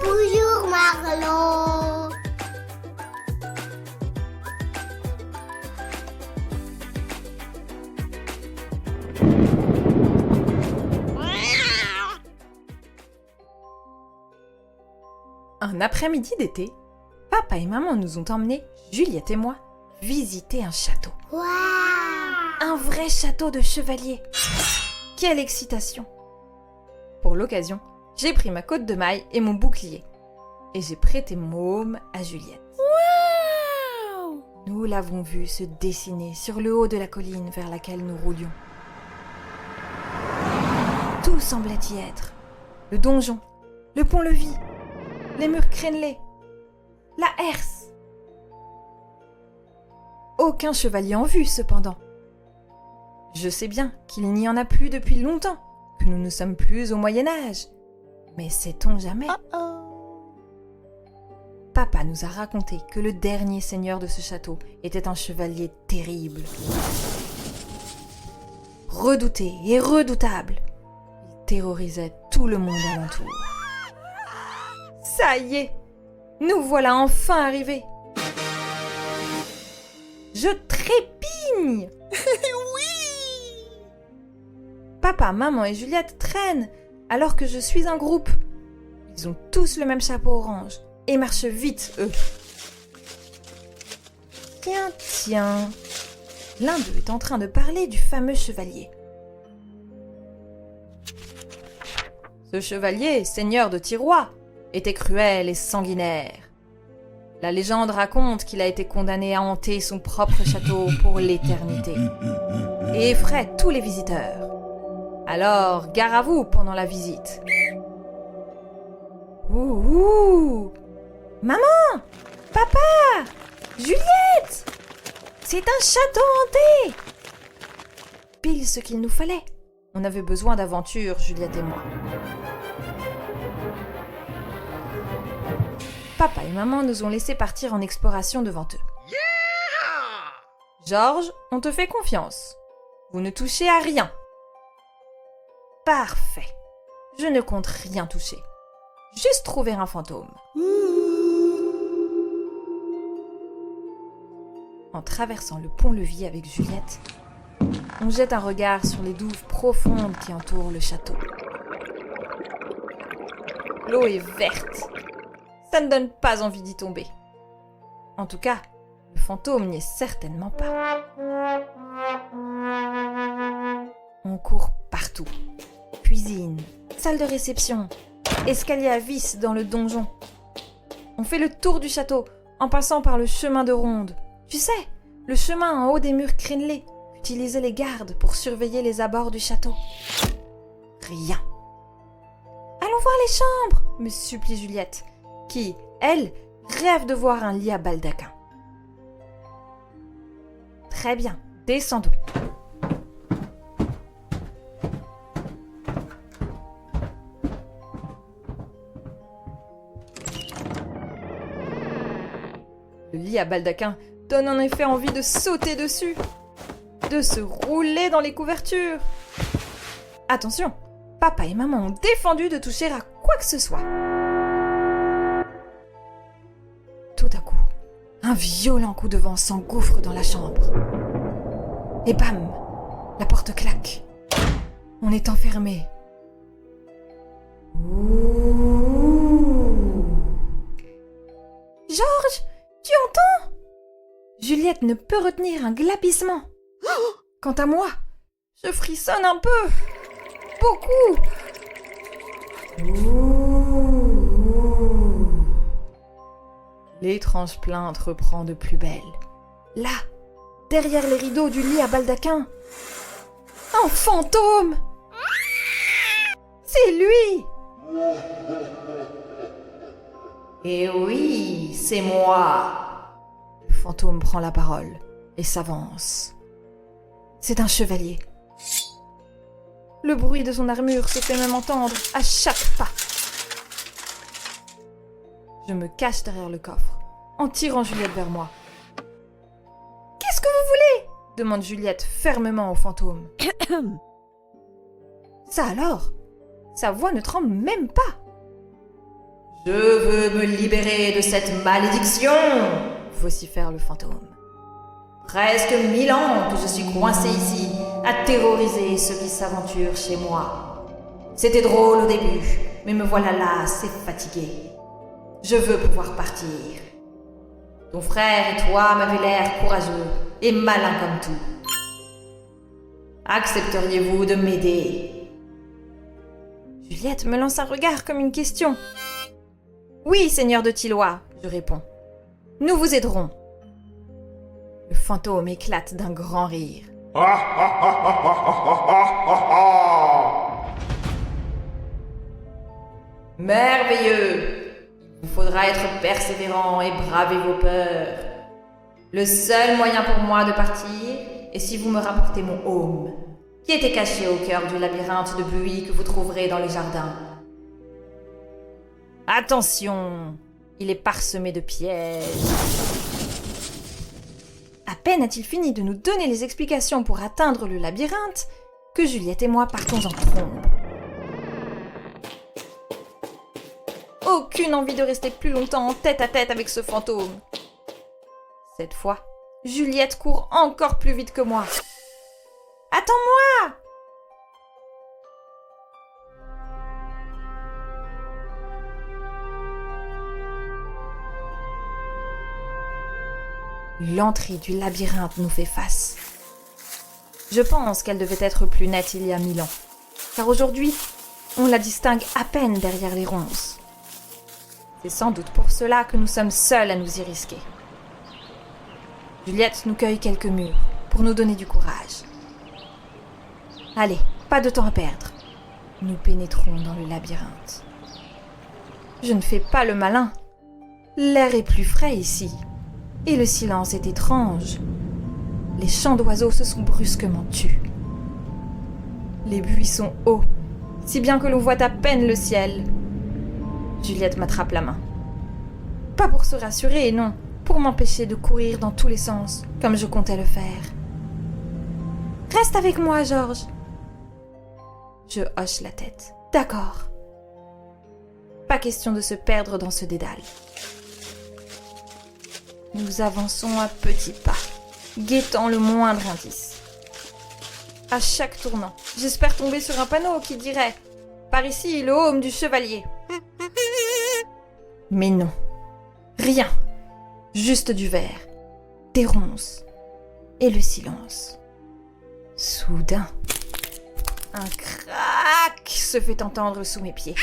Bonjour Marlon. Un après-midi d'été, papa et maman nous ont emmenés, Juliette et moi, visiter un château. Waouh. Un vrai château de chevalier. Quelle excitation! Pour l'occasion, j'ai pris ma cotte de maille et mon bouclier. Et j'ai prêté Môme à Juliette. Wow. Nous l'avons vu se dessiner sur le haut de la colline vers laquelle nous roulions. Tout semblait y être. Le donjon, le pont-levis, les murs crénelés, la herse. Aucun chevalier en vue, cependant. Je sais bien qu'il n'y en a plus depuis longtemps, que nous ne sommes plus au Moyen-Âge. Mais sait-on jamais? Papa nous a raconté que le dernier seigneur de ce château était un chevalier terrible. Redouté et redoutable, il terrorisait tout le monde alentour. Ça y est, nous voilà enfin arrivés. Je trépigne. Oui. Papa, maman et Juliette traînent alors que je suis un groupe. Ils ont tous le même chapeau orange et marchent vite, eux. Tiens, l'un d'eux est en train de parler du fameux chevalier. Ce chevalier, seigneur de Tirois, était cruel et sanguinaire. La légende raconte qu'il a été condamné à hanter son propre château pour l'éternité et effraie tous les visiteurs. Alors, gare à vous pendant la visite. Ouh! Maman! Papa! Juliette! C'est un château hanté! Pile ce qu'il nous fallait. On avait besoin d'aventure, Juliette et moi. Papa et maman nous ont laissé partir en exploration devant eux. Georges, on te fait confiance. Vous ne touchez à rien. Parfait. Je ne compte rien toucher. Juste trouver un fantôme. En traversant le pont-levis avec Juliette, on jette un regard sur les douves profondes qui entourent le château. L'eau est verte. Ça ne donne pas envie d'y tomber. En tout cas, le fantôme n'y est certainement pas. On court partout. Cuisine, salle de réception, escalier à vis dans le donjon. On fait le tour du château en passant par le chemin de ronde. Tu sais, le chemin en haut des murs crénelés qu'utilisaient les gardes pour surveiller les abords du château. Rien. Allons voir les chambres, me supplie Juliette, qui, elle, rêve de voir un lit à baldaquin. Très bien, descendons. Le lit à baldaquin donne en effet envie de sauter dessus, de se rouler dans les couvertures. Attention, papa et maman ont défendu de toucher à quoi que ce soit. Tout à coup, un violent coup de vent s'engouffre dans la chambre. Et bam, la porte claque. On est enfermé. Georges, tu entends? Juliette ne peut retenir un glapissement. Quant à moi, je frissonne un peu. Beaucoup. L'étrange plainte reprend de plus belle. Là, derrière les rideaux du lit à baldaquin, un fantôme. C'est lui. Eh oui, c'est moi. Le fantôme prend la parole et s'avance. C'est un chevalier. Le bruit de son armure se fait même entendre à chaque pas. Je me cache derrière le coffre, en tirant Juliette vers moi. « Qu'est-ce que vous voulez ?» demande Juliette fermement au fantôme. Ça alors? Sa voix ne tremble même pas. Je veux me libérer de cette malédiction, vocifère le fantôme. Presque 1000 ans que je suis coincé ici, à terroriser ceux qui s'aventurent chez moi. C'était drôle au début, mais me voilà lasse et fatigué. Je veux pouvoir partir. Ton frère et toi m'avez l'air courageux et malin comme tout. Accepteriez-vous de m'aider? Juliette me lance un regard comme une question. Oui, seigneur de Tilloy, je réponds. Nous vous aiderons. Le fantôme éclate d'un grand rire. Merveilleux! Il vous faudra être persévérant et braver vos peurs. Le seul moyen pour moi de partir est si vous me rapportez mon aume, qui était caché au cœur du labyrinthe de buis que vous trouverez dans les jardins. Attention! Il est parsemé de pièges. À peine a-t-il fini de nous donner les explications pour atteindre le labyrinthe que Juliette et moi partons en trombe. Aucune envie de rester plus longtemps en tête à tête avec ce fantôme. Cette fois, Juliette court encore plus vite que moi. Attends-moi! L'entrée du labyrinthe nous fait face. Je pense qu'elle devait être plus nette il y a 1000 ans, car aujourd'hui, on la distingue à peine derrière les ronces. C'est sans doute pour cela que nous sommes seuls à nous y risquer. Juliette nous cueille quelques murs pour nous donner du courage. Allez, pas de temps à perdre. Nous pénétrons dans le labyrinthe. Je ne fais pas le malin. L'air est plus frais ici. Et le silence est étrange. Les chants d'oiseaux se sont brusquement tus. Les buis sont hauts, si bien que l'on voit à peine le ciel. Juliette m'attrape la main. Pas pour se rassurer, non, pour m'empêcher de courir dans tous les sens, comme je comptais le faire. Reste avec moi, Georges. Je hoche la tête. D'accord. Pas question de se perdre dans ce dédale. Nous avançons à petits pas, guettant le moindre indice. À chaque tournant, j'espère tomber sur un panneau qui dirait « Par ici, le aume du chevalier ». Mais non, rien, juste du verre, des ronces et le silence. Soudain, un crac se fait entendre sous mes pieds.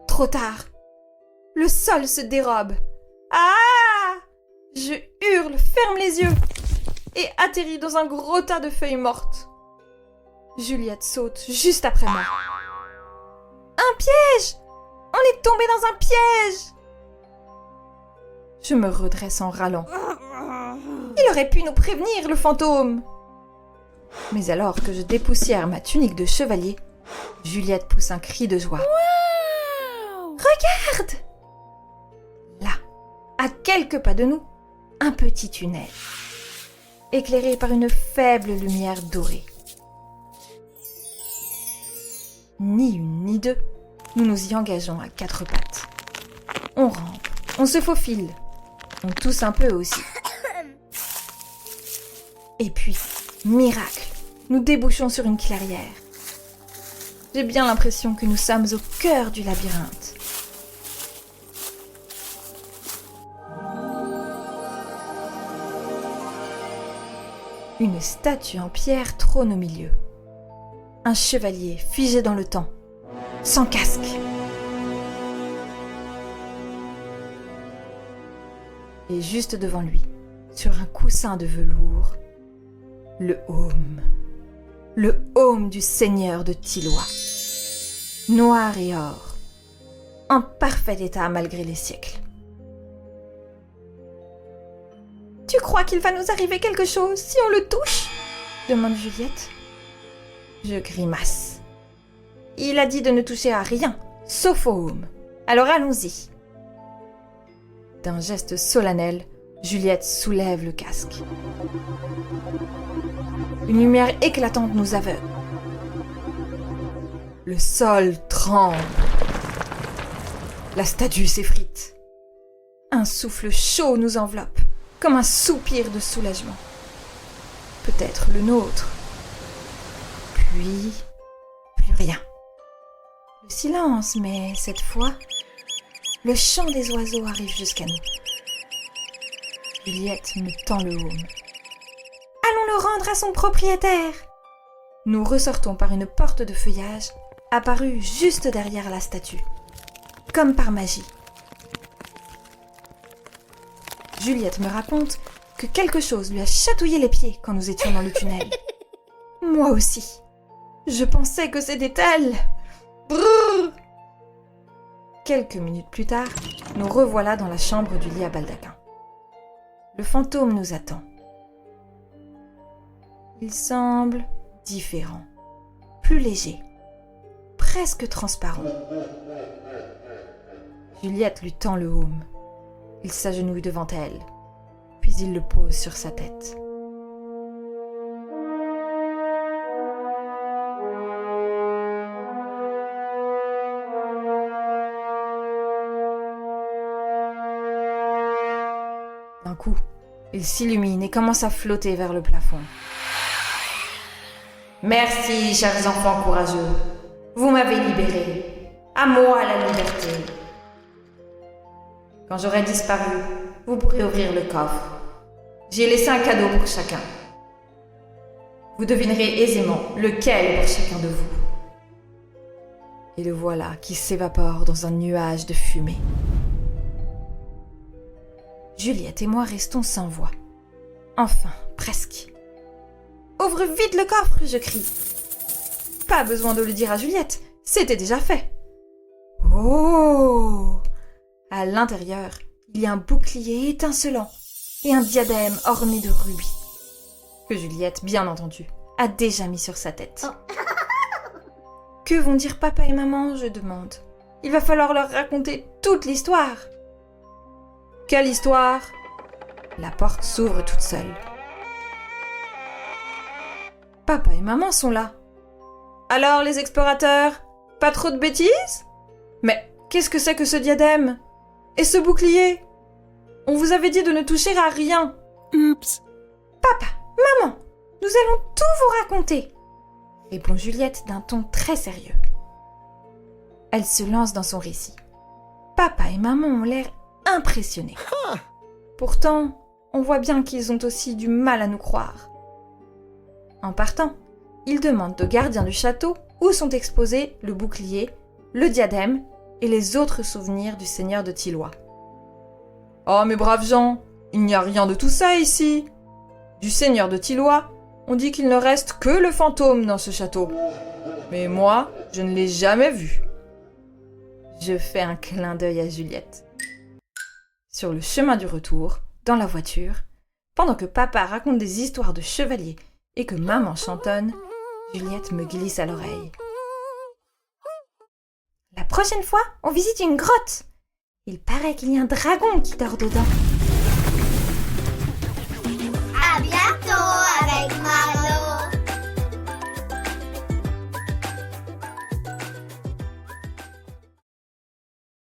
Trop tard, le sol se dérobe. Ah! Je hurle, ferme les yeux et atterris dans un gros tas de feuilles mortes. Juliette saute juste après moi. Un piège! On est tombé dans un piège! Je me redresse en râlant. Il aurait pu nous prévenir, le fantôme! Mais alors que je dépoussière ma tunique de chevalier, Juliette pousse un cri de joie. Wow! Regarde! Là, à quelques pas de nous, un petit tunnel, éclairé par une faible lumière dorée. Ni une ni deux, nous nous y engageons à 4 pattes. On rampe, on se faufile, on tousse un peu aussi. Et puis, miracle, nous débouchons sur une clairière. J'ai bien l'impression que nous sommes au cœur du labyrinthe. Une statue en pierre trône au milieu. Un chevalier figé dans le temps, sans casque. Et juste devant lui, sur un coussin de velours, le aume du seigneur de Tilloy. Noir et or, en parfait état malgré les siècles. « Tu crois qu'il va nous arriver quelque chose si on le touche ?» demande Juliette. Je grimace. Il a dit de ne toucher à rien, sauf au aume. Alors allons-y. D'un geste solennel, Juliette soulève le casque. Une lumière éclatante nous aveugle. Le sol tremble. La statue s'effrite. Un souffle chaud nous enveloppe, comme un soupir de soulagement. Peut-être le nôtre. Puis, plus rien. Le silence, mais cette fois, le chant des oiseaux arrive jusqu'à nous. Juliette me tend le haume. Allons le rendre à son propriétaire. Nous ressortons par une porte de feuillage, apparue juste derrière la statue, comme par magie. Juliette me raconte que quelque chose lui a chatouillé les pieds quand nous étions dans le tunnel. Moi aussi. Je pensais que c'était elle. Brrr. Quelques minutes plus tard, nous revoilà dans la chambre du lit à baldaquin. Le fantôme nous attend. Il semble différent, plus léger, presque transparent. Juliette lui tend le haume. Il s'agenouille devant elle, puis il le pose sur sa tête. D'un coup, il s'illumine et commence à flotter vers le plafond. Merci, chers enfants courageux. Vous m'avez libéré. À moi la liberté. Quand j'aurai disparu, vous pourrez ouvrir le coffre. J'y ai laissé un cadeau pour chacun. Vous devinerez aisément lequel pour chacun de vous. Et le voilà qui s'évapore dans un nuage de fumée. Juliette et moi restons sans voix. Enfin, presque. « Ouvre vite le coffre !» je crie. Pas besoin de le dire à Juliette, c'était déjà fait. Oh! À l'intérieur, il y a un bouclier étincelant et un diadème orné de rubis, que Juliette, bien entendu, a déjà mis sur sa tête. Que vont dire papa et maman, je demande. Il va falloir leur raconter toute l'histoire. Quelle histoire? La porte s'ouvre toute seule. Papa et maman sont là. Alors les explorateurs, pas trop de bêtises? Mais qu'est-ce que c'est que ce diadème? Et ce bouclier? On vous avait dit de ne toucher à rien. Oups. Papa, maman, nous allons tout vous raconter, répond Juliette d'un ton très sérieux. Elle se lance dans son récit. Papa et maman ont l'air impressionnés. Pourtant, on voit bien qu'ils ont aussi du mal à nous croire. En partant, ils demandent au gardien du château où sont exposés le bouclier, le diadème et les autres souvenirs du seigneur de Tilloy. « Oh, mes braves gens, il n'y a rien de tout ça ici. Du seigneur de Tilloy, on dit qu'il ne reste que le fantôme dans ce château. Mais moi, je ne l'ai jamais vu. » Je fais un clin d'œil à Juliette. Sur le chemin du retour, dans la voiture, pendant que papa raconte des histoires de chevaliers et que maman chantonne, Juliette me glisse à l'oreille. La prochaine fois, on visite une grotte. Il paraît qu'il y a un dragon qui dort dedans.